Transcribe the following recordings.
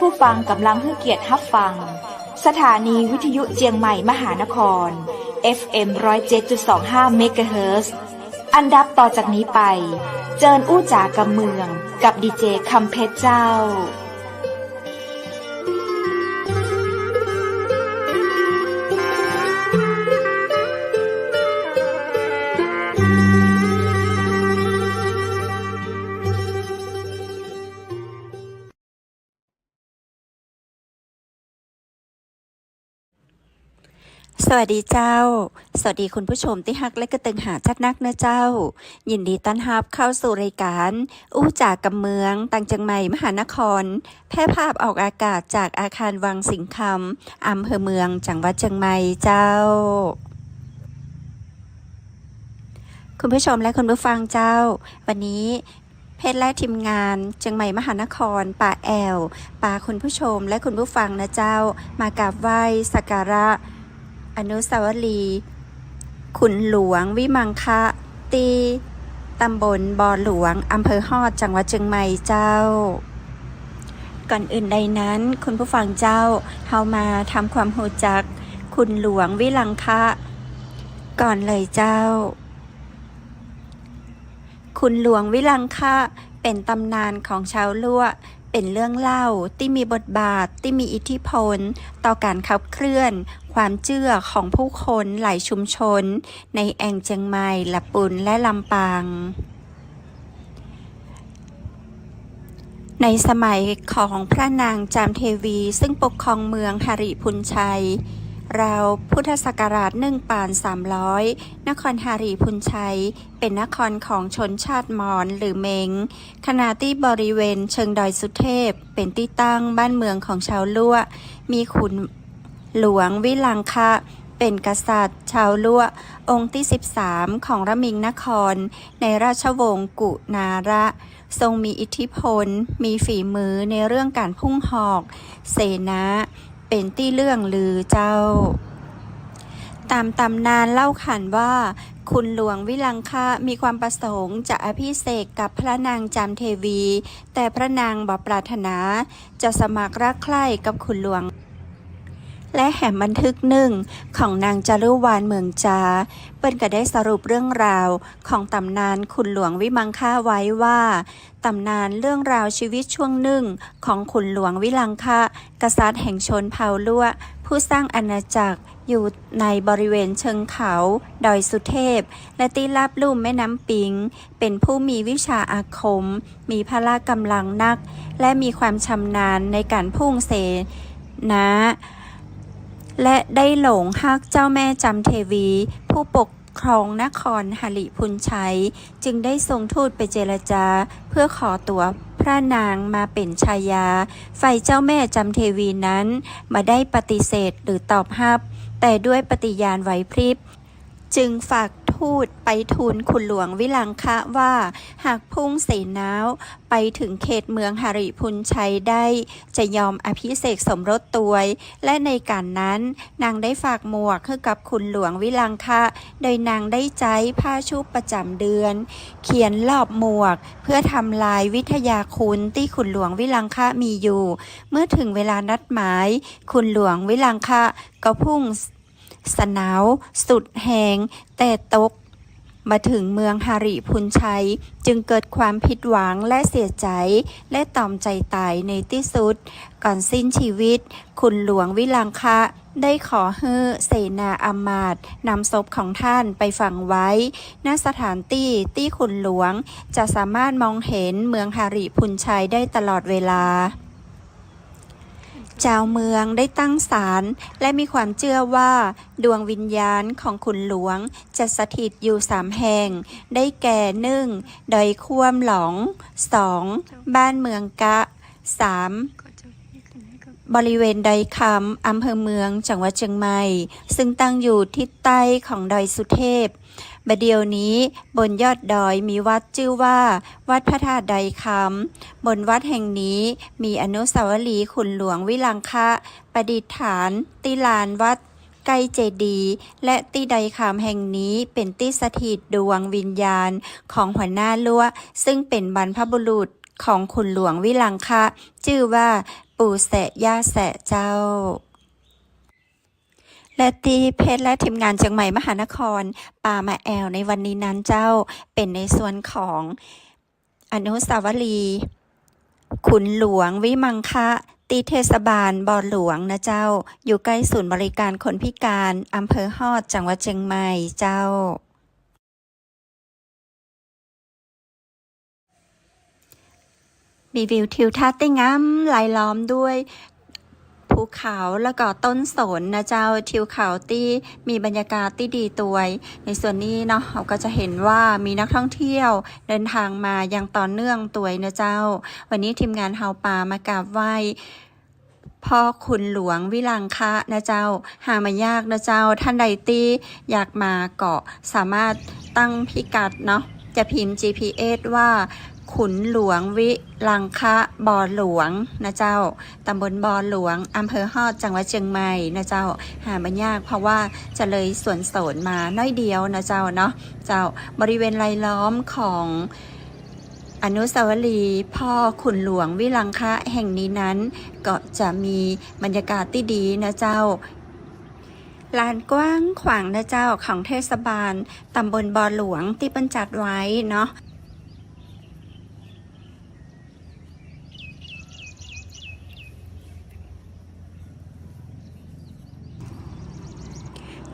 ผู้ฟังกำลังให้เกียรติรับฟังสถานีวิทยุเจียงใหม่มหานคร FM 107.25 เมกะเฮิรตซ์อันดับต่อจากนี้ไปเจิญอู้จ๋ากำเมืองกับดีเจคำเพชรเจ้าสวัสดีเจ้าสวัสดีคุณผู้ชมที่ฮักและกระตึงหาจักนักนะเจ้ายินดีต้อนรับเข้าสู่รายการอู้จากกำเมืองตังเจียงใหม่มหานครแพร่ภาพออกอากาศจากอาคารวังสิงห์คำอำเภอเมืองจังหวัดเชียงใหม่เจ้าคุณผู้ชมและคุณผู้ฟังเจ้าวันนี้เพชรและทีมงานเชียงใหม่มหานครป่าแอวป่าคุณผู้ชมและคุณผู้ฟังนะเจ้ามากราบไหว้สักการะอนุสาวรีย์ขุนหลวงวิมังคะตีตำบลบ่อหลวงอำเภอฮอดจังหวัดเชียงใหม่เจ้าก่อนอื่นใดนั้นคุณผู้ฟังเจ้าเฮามาทำความรู้จักขุนหลวงวิมังคะก่อนเลยเจ้าขุนหลวงวิมังคะเป็นตำนานของชาวลั่วเป็นเรื่องเล่าที่มีบทบาทที่มีอิทธิพลต่อการขับเคลื่อนความเชื่อของผู้คนหลายชุมชนในแอ่งเจียงใหม่ละปุนและลำปางในสมัยของพระนางจามเทวีซึ่งปกครองเมืองหริพุนชัยราวพุทธศักราช1300นครหริพุนชัยเป็นนครของชนชาติมอญหรือเมงขณะที่บริเวณเชิงดอยสุเทพเป็นที่ตั้งบ้านเมืองของชาวลั่วมีขุนหลวงวิมังคะเป็นกษัตริย์ชาวลั่วองค์ที่13ของระมิงนครในราชวงศ์กุนาระทรงมีอิทธิพลมีฝีมือในเรื่องการพุ่งหอกเสนาเป็นที่เรื่องลือเจ้าตามตำนานเล่าขานว่าขุนหลวงวิมังคะมีความประสงค์จะอภิเษกกับพระนางจามเทวีแต่พระนางบ่ปรารถนาจะสมัครรักใคร่กับขุนหลวงและแห่มบันทึกหนึ่งของนางจารุวรรณเมืองจาเปิ้นก็ได้สรุปเรื่องราวของตำนานขุนหลวงวิมังคะไว้ว่าตำนานเรื่องราวชีวิตช่วงหนึ่งของขุนหลวงวิมังคะกษัตริย์แห่งชนเผ่าลั่วผู้สร้างอาณาจักรอยู่ในบริเวณเชิงเขาดอยสุเทพและที่ลาบลุ่มแม่น้ำปิงเป็นผู้มีวิชาอาคมมีพละกำลังนักและมีความชำนาญในการพุ่งเสนาและได้หลงฮักเจ้าแม่จามเทวีผู้ปกครองนครหริพุนชัยจึงได้ส่งทูตไปเจรจาเพื่อขอตัวพระนางมาเป็นชายาฝ่ายเจ้าแม่จามเทวีนั้นมาได้ปฏิเสธหรือตอบรับแต่ด้วยปฏิญาณไหวพริบจึงฝากทูตไปทูลขุนหลวงวิมังคะว่าหากพุ่งเสนาไปถึงเขตเมืองหริพุนชัยได้จะยอมอภิเษกสมรสตัวและในการนั้นนางได้ฝากหมวกให้กับขุนหลวงวิมังคะโดยนางได้ใช้ผ้าชุบประจำเดือนเขียนรอบหมวกเพื่อทำลายวิทยาคุณที่ขุนหลวงวิมังคะมีอยู่เมื่อถึงเวลานัดหมายขุนหลวงวิมังคะก็พุ่งสนาวสุดแหงแต่ตกมาถึงเมืองหริพุนชัยจึงเกิดความผิดหวังและเสียใจและตอมใจตายในที่สุดก่อนสิ้นชีวิตขุนหลวงวิมังคะได้ขอให้เสนาอำมาตย์นำศพของท่านไปฝังไว้ณสถานที่ขุนหลวงจะสามารถมองเห็นเมืองหริพุนชัยได้ตลอดเวลาชาวเมืองได้ตั้งศาลและมีความเชื่อว่าดวงวิญญาณของขุนหลวงจะสถิตอยู่3แห่งได้แก่1ดอยควมหลอง2บ้านเมืองกะ3บริเวณดอยคำอำเภอเมืองจังหวัดเชียงใหม่ซึ่งตั้งอยู่ทิศใต้ของดอยสุเทพบัดเดี๋ยวนี้บนยอดดอยมีวัดชื่อว่าวัดพระธาตุดอยคำบนวัดแห่งนี้มีอนุสาวรีย์ขุนหลวงวิมังคะประดิษฐานที่ลานวัดใกล้เจดีย์และที่ดอยคำแห่งนี้เป็นที่สถิตดวงวิญญาณของหัวหน้าลั่วซึ่งเป็นบรรพบุรุษของขุนหลวงวิมังคะชื่อว่า ปู่แสะย่าแสะเจ้า และตีเพชรและทีมงานเชียงใหม่มหานครป่ามาแอลในวันนี้นั้นเจ้าเป็นในส่วนของอนุสาวรีย์ขุนหลวงวิมังคะตีเทศบาลบ่อหลวงนะเจ้าอยู่ใกล้ศูนย์บริการคนพิการอำเภอฮอดจังหวัดเชียงใหม่เจ้ามีวิวทิวทัศน์ที่งามรายล้อมด้วยภูเขาแล้วก็ต้นสนนะเจ้าทิวเขาที่มีบรรยากาศที่ดีตัวยในส่วนนี้เนาะเราก็จะเห็นว่ามีนักท่องเที่ยวเดินทางมาอย่างต่อเนื่องตัวยนะเจ้าวันนี้ทีมงานเฮาป่ามากราบไหว้พ่อขุนหลวงวิลังคะนะเจ้าหามายากนะเจ้าท่านใดที่อยากมาเกาะสามารถตั้งพิกัดเนาะจะพิมพ์ GPS ว่าขุนหลวงวิลังคะบ่อหลวงนะเจ้าตำบลบ่อหลวงอำเภอฮอดจังหวัดเชียงใหม่นะเจ้าหามันยากเพราะว่าจะเลยสวนโสนมาน้อยเดียวนะเจ้าเนาะเจ้าบริเวณรายล้อมของอนุสาวรีย์พ่อขุนหลวงวิลังคะแห่งนี้นั้นก็จะมีบรรยากาศที่ดีนะเจ้าลานกว้างขวางนะเจ้าของเทศบาลตำบลบ่อหลวงที่บรรจัดไว้เนาะ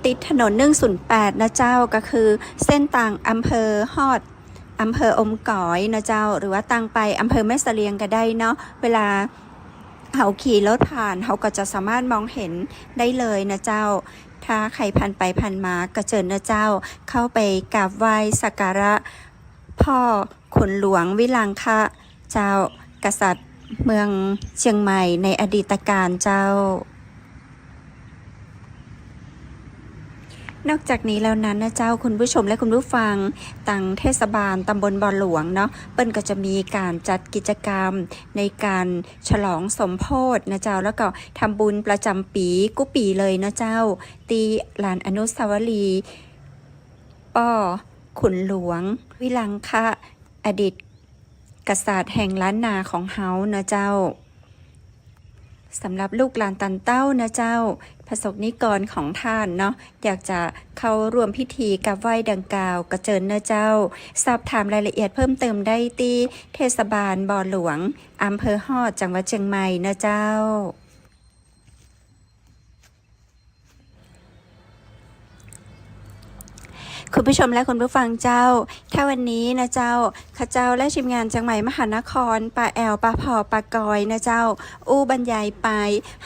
ติดถนน108นะเจ้าก็คือเส้นต่างอำเภอฮอดอำเภออมก๋อยนะเจ้าหรือว่าต่างไปอำเภอแม่เสลียงก็ได้เนาะเวลาเขาขี่รถผ่านเขาก็จะสามารถมองเห็นได้เลยนะเจ้าถ้าใครผ่านไปผ่านมาก็เชิญนะเจ้าเข้าไปกราบไหว้สักการะพ่อขุนหลวงวิลังคะเจ้ากษัตริย์เมืองเชียงใหม่ในอดีตการเจ้านอกจากนี้แล้วนั้นนะเจ้าคุณผู้ชมและคุณผู้ฟังต่างเทศบาลตำบลบ่อหลวงเนาะเปิ้นก็จะมีการจัดกิจกรรมในการฉลองสมโภชนะเจ้าแล้วก็ทำบุญประจำปีกุปีเลยนะเจ้าตีลานอนุสาวรีย์ป้อขุนหลวงวิลังคะอดีตกษัตริย์แห่งล้านนาของเฮานะเจ้าสำหรับลูกหลานตันเต้านะเจ้าประสบนิกรของท่านเนาะอยากจะเข้าร่วมพิธีกับไหว้ดังกล่าวกระเจิญนะเจ้าสอบถามรายละเอียดเพิ่มเติมได้ที่เทศบาลบ่อหลวงอำเภอฮอดจังหวัดเชียงใหม่นะเจ้าคุณผู้ชมและคุณผู้ฟังเจ้าถ้าวันนี้นะเจ้าข้าเจ้าและทีมงานจังใหม่มหานครป่าแอลป่าพอป่ากอยนะเจ้าอู้บรรยายไป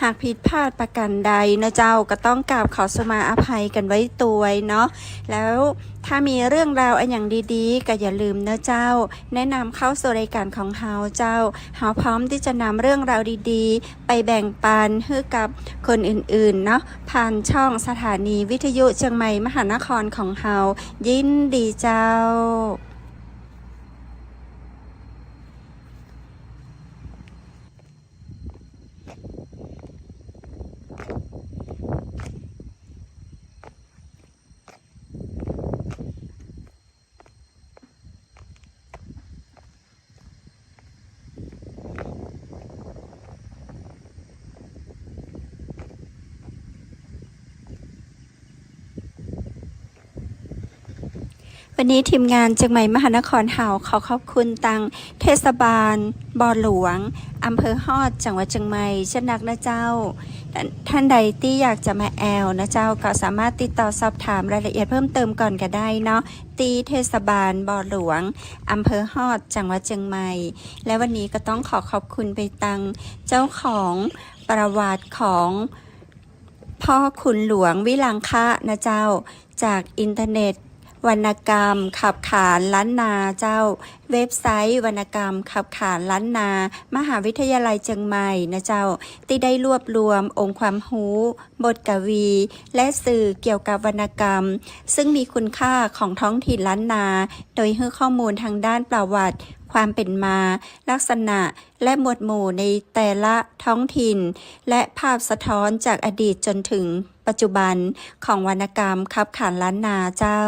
หากผิดพลาดประการใดนะเจ้าก็ต้องกราบขอสมาอภัยกันไว้ตัวเนาะแล้วถ้ามีเรื่องราวอันอย่างดีๆก็อย่าลืมนะเจ้าแนะนำเข้าสู่รายการของเฮาเจ้าเฮาพร้อมที่จะนำเรื่องราวดีๆไปแบ่งปันให้กับคนอื่นๆเนาะผ่านช่องสถานีวิทยุเชียงใหม่มหานครของเฮายินดีเจ้าวันนี้ทีมงานเชียงใหม่มหานครเฮาขอขอบคุณตังเทศบาลบ่อหลวงอำเภอฮอดจังหวัดเชียงใหม่เช่นนักนะเจ้าท่านใดที่อยากจะมาแอลนะเจ้าก็สามารถติดต่อสอบถามรายละเอียดเพิ่มเติมก่อนก็ได้เนาะที่เทศบาลบ่อหลวงอำเภอฮอดจังหวัดเชียงใหม่และวันนี้ก็ต้องขอบคุณไปตังเจ้าของประวัติของพ่อขุนหลวงวิลังคะนะเจ้าจากอินเทอร์เน็ตวรรณกรรมขับขานล้านนาเจ้าเว็บไซต์วรรณกรรมขับขานล้านนามหาวิทยาลัยเชียงใหม่นะเจ้าที่ได้รวบรวมองค์ความรู้บทกวีและสื่อเกี่ยวกับวรรณกรรมซึ่งมีคุณค่าของท้องถิ่นล้านนาโดยให้ข้อมูลทางด้านประวัติความเป็นมาลักษณะและหมวดหมู่ในแต่ละท้องถิ่นและภาพสะท้อนจากอดีตจนถึงปัจจุบันของวรรณกรรมขับขานล้านนาเจ้า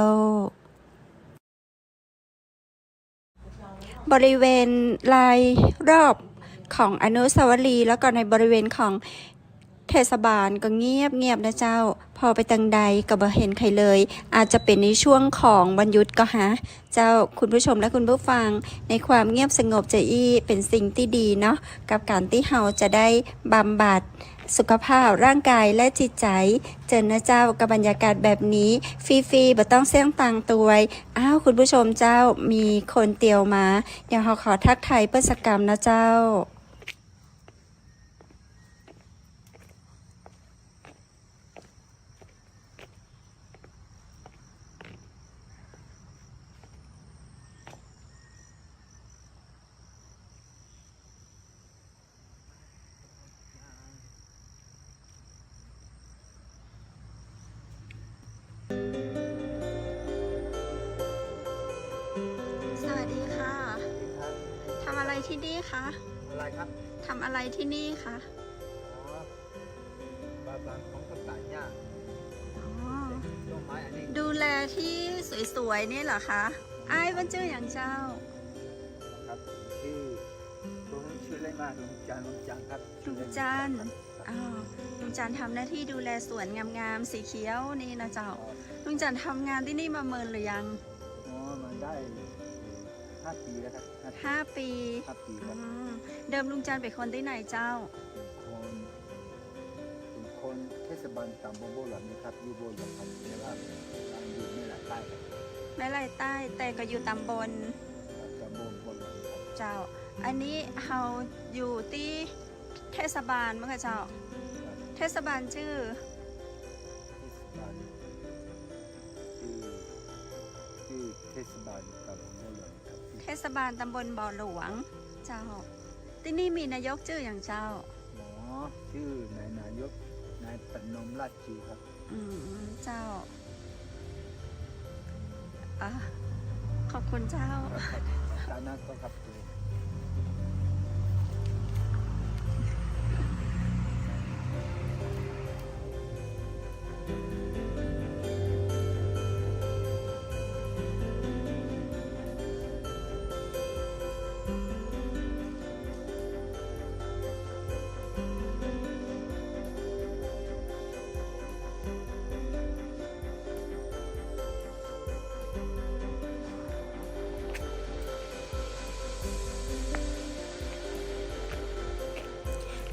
บริเวณรายรอบ ของอนุสาวรีย์แล้วก็ในบริเวณของเทศบาลก็เงียบนะเจ้าพอไปตังใดก็บ่เห็นใครเลยอาจจะเป็นในช่วงของวันหยุดก็ฮะเจ้าคุณผู้ชมและคุณผู้ฟังในความเงียบสงบใจเป็นสิ่งที่ดีเนาะกับการที่เราจะได้บำบัดสุขภาพร่างกายและจิตใจเจอนะเจ้ากับบรรยากาศแบบนี้ฟรีๆบ่ต้องเสี่ยงตังตัวอ้าวคุณผู้ชมเจ้ามีคนเตียวมาเดี๋ยวเราขอทักทายเปิ้ลสกรรมนะเจ้าสวัสดีค่ะทำอะไรที่นี่คะอะไรครับทำอะไรที่นี่คะ อ๋อบางของต่างๆเนี่ย อ๋อ ต้นไม้อันนี้ ดูแลที่สวยๆนี่เหรอคะอ้ายวันเจออย่างเจ้า ครับชื่อผมชื่ออะไรมากลุงจันครับ ลุงจันอ้าวลุงจันทำหน้าที่ดูแลสวนงามๆสีเขียวนี่นะเจ้าลุงจันทำงานที่นี่มาเมินหรือยัง อ๋อมันได้5 ปีแล้วครับ 5 ปี 5 ปีค อื รับ มเดิมลุงจันเป็นคนที่ไหนเจ้า เป็นคนเทศบาลตำบลโบราณนี่ครับอยู่โบราณครับแต่ว่าบ้านอยู่ไม่หลายใต้ครับ แม่ไรใต้แต่ก็อยู่ตำบล ตำบลโบราณครับ เจ้า อันนี้เราอยู่ที่เทศบาลมั้งคะเจ้า เทศบาลชื่อ เทศบาลตำบลโบราณครับ เทศบาลตำบลบ่อหลวง เจ้า ที่นี่มีนายกชื่ออย่างเจ้า หมอชื่อนายกนายปนมราชจีครับ เจ้าอ่ะขอบคุณเจ้า ตามนั้นก็ครับ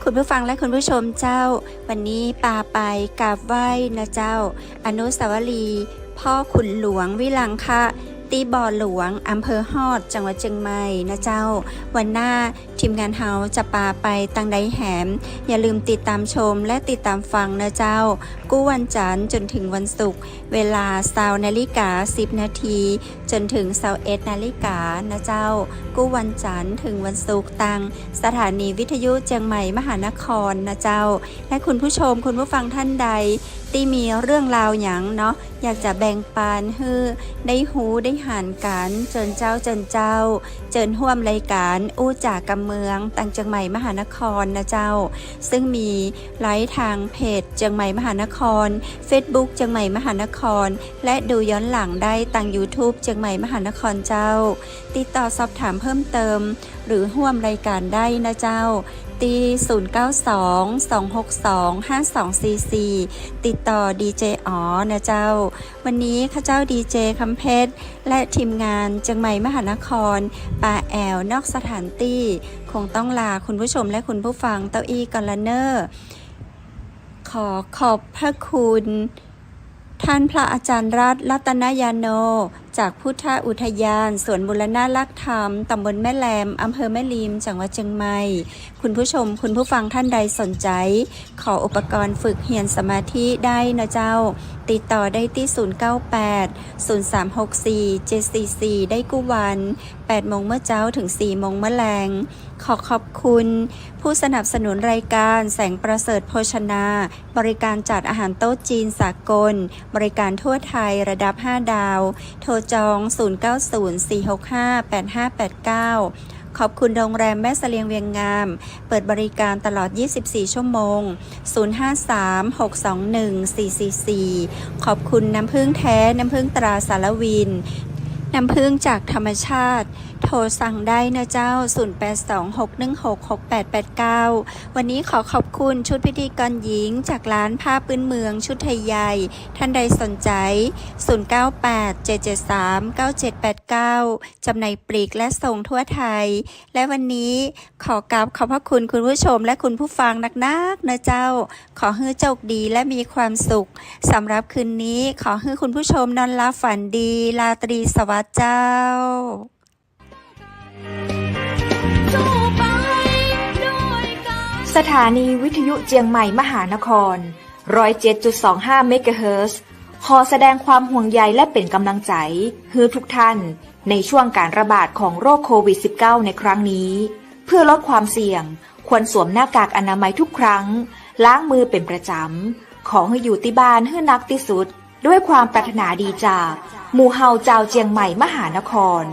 คุณผู้ฟังและคุณผู้ชมเจ้า วันนี้ปาไปกราบไหว้นะเจ้า อนุสาวรีย์พ่อขุนหลวงวิลังคะตีบ่อหลวงอำเภอฮอดจังหวัดเชียงใหม่นะเจ้า วันหน้าทีมงานเฮาจะปาไปตังใดแหมอย่าลืมติดตามชมและติดตามฟังนะเจ้า กู้วันจันทร์จนถึงวันศุกร์เวลา20 นาฬิกา 10 นาทีจนถึง21 นาฬิกานะเจ้า กู้วันจันทร์ถึงวันศุกร์ตังสถานีวิทยุเชียงใหม่มหานครนะเจ้า และคุณผู้ชมคุณผู้ฟังท่านใดที่มีเรื่องราวหยังเนาะอยากจะแบ่งปันให้ได้หูได้หานกันเจิญเจ้าเจิญห่วมรายการอู้จากกำเมืองตังเชียงใหม่มหานครนะเจ้าซึ่งมีไลฟ์ทางเพจเชียงใหม่มหานคร Facebook เชียงใหม่มหานครและดูย้อนหลังได้ตัง YouTube เชียงใหม่มหานครเจ้าติดต่อสอบถามเพิ่มเติมหรือห่วมรายการได้นะเจ้าตี092-262-5244ติดต่อดีเจอ๋อนะเจ้าวันนี้ข้าเจ้าดีเจคำเพชรและทีมงานเชียงใหม่มหานครปาแอวนอกสถานที่คงต้องลาคุณผู้ชมและคุณผู้ฟังเต้าอี้ก่อนละเนอร์ขอขอบพระคุณท่านพระอาจารย์รัตนยาโนจากพุทธอุทยานสวนบุรณะลักธรรมตำบลแม่แลมอำเภอแม่ริมจังหวัดเชียงใหม่คุณผู้ชมคุณผู้ฟังท่านใดสนใจขออุปกรณ์ฝึกเรียนสมาธิได้นะเจ้าติดต่อได้ที่098-0364-744ได้กู้วัน8 โมงเมื่อเช้าถึง4 โมงเมื่อแลงขอบคุณผู้สนับสนุนรายการแสงประเสริฐโภชนาบริการจัดอาหารโต๊ะจีนสากลบริการทั่วไทยระดับ5 ดาวโทรจอง0904658589ขอบคุณโรงแรมแม่เสลียงเวียงงามเปิดบริการตลอด24 ชั่วโมง053-621-444ขอบคุณน้ำผึ้งแท้น้ำผึ้งตราสารวิน น้ำผึ้งจากธรรมชาติ โทรสั่งได้นะเจ้า 0826166889 วันนี้ขอขอบคุณชุดพิธีกรหญิงจากร้านผ้าพื้นเมืองชุดไทยใหญ่ ท่านใดสนใจ 0987739789 จำหน่ายปลีกและส่งทั่วไทย และวันนี้ขอกราบขอบพระคุณคุณผู้ชมและคุณผู้ฟังนักๆนะเจ้า ขอให้โชคดีและมีความสุขสำหรับคืนนี้ขอให้คุณผู้ชมนอนหลับฝันดีราตรีสวัสดิ์เจ้า สถานีวิทยุเจียงใหม่มหานคร 107.25 เมกะเฮิรตซ์ ขอแสดงความห่วงใยและเป็นกำลังใจให้ทุกท่านในช่วงการระบาดของโรคโควิด -19 ในครั้งนี้ เพื่อลดความเสี่ยงควรสวมหน้ากากอนามัยทุกครั้งล้างมือเป็นประจำขอให้อยู่ที่บ้านให้นักที่สุดด้วยความปรารถนาดีจากหมู่เฮาเจ้าเจียงใหม่มหานคร